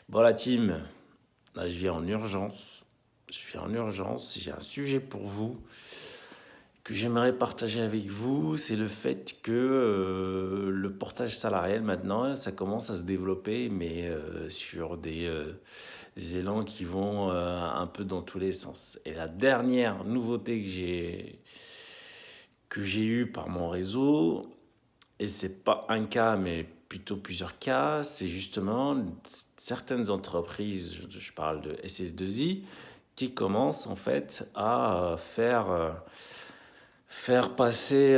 Bon, la team, là, je viens en urgence. J'ai un sujet pour vous que j'aimerais partager avec vous. C'est le fait que le portage salarial, maintenant, ça commence à se développer, mais sur des élans qui vont un peu dans tous les sens. Et la dernière nouveauté que j'ai eue par mon réseau, et c'est pas un cas, mais plutôt plusieurs cas, c'est justement certaines entreprises, je parle de SS2I, qui commencent en fait à faire passer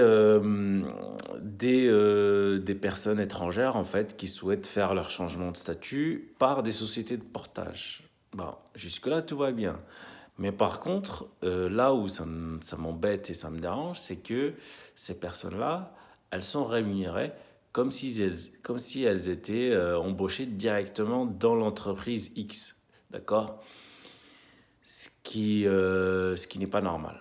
des personnes étrangères en fait qui souhaitent faire leur changement de statut par des sociétés de portage. Bon, jusque-là, tout va bien. Mais par contre, là où ça m'embête et ça me dérange, c'est que ces personnes-là, elles sont rémunérées comme si elles étaient embauchées directement dans l'entreprise X. D'accord? Ce qui n'est pas normal.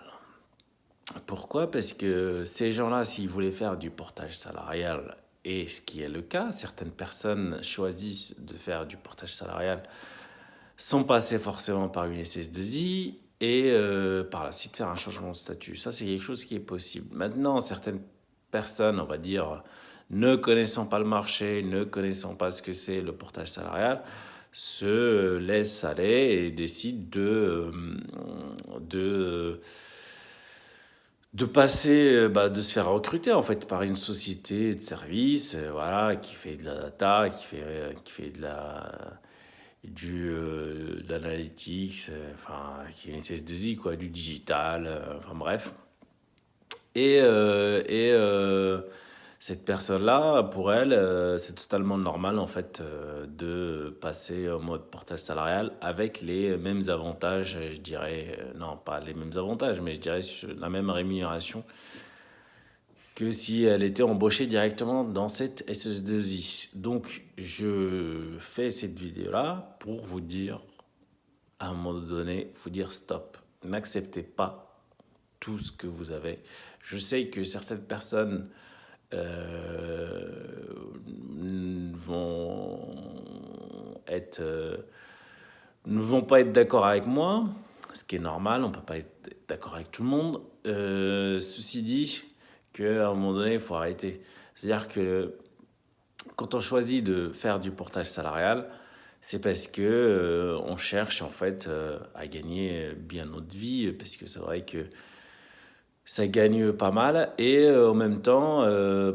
Pourquoi? Parce que ces gens-là, s'ils voulaient faire du portage salarial, et ce qui est le cas, certaines personnes choisissent de faire du portage salarial sans passer forcément par une SS2I et par la suite faire un changement de statut. Ça, c'est quelque chose qui est possible. Maintenant, certaines personnes, on va dire, ne connaissant pas le marché, ne connaissant pas ce que c'est le portage salarial, se laissent aller et décident de, de passer, de se faire recruter en fait par une société de service, voilà, qui fait de la data, qui fait de l'analytics, enfin, qui est une SS2I, quoi, du digital, enfin bref. Et cette personne-là, pour elle, c'est totalement normal en fait de passer en mode portage salarial avec les mêmes avantages, je dirais, non pas les mêmes avantages, mais je dirais la même rémunération que si elle était embauchée directement dans cette SS2I. Donc je fais cette vidéo-là pour vous dire, à un moment donné, il faut dire stop. N'acceptez pas tout ce que vous avez. Je sais que certaines personnes euh, vont être, ne vont pas être d'accord avec moi, ce qui est normal, on ne peut pas être d'accord avec tout le monde. Ceci dit, qu'à un moment donné, il faut arrêter. C'est-à-dire que quand on choisit de faire du portage salarial, c'est parce que on cherche en fait à gagner bien notre vie, parce que c'est vrai que ça gagne pas mal et en même temps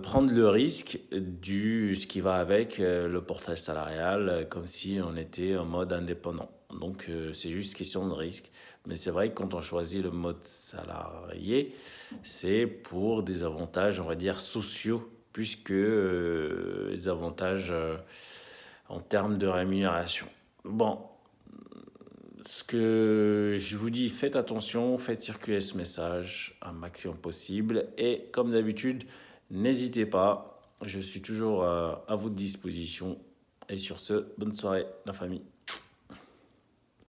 prendre le risque du ce qui va avec le portage salarial, comme si on était en mode indépendant. Donc c'est juste question de risque. Mais c'est vrai que quand on choisit le mode salarié, c'est pour des avantages, on va dire, sociaux, plus que les avantages en termes de rémunération. Bon, ce que je vous dis, faites attention, faites circuler ce message un maximum possible. Et comme d'habitude, n'hésitez pas, je suis toujours à votre disposition. Et sur ce, bonne soirée, la famille.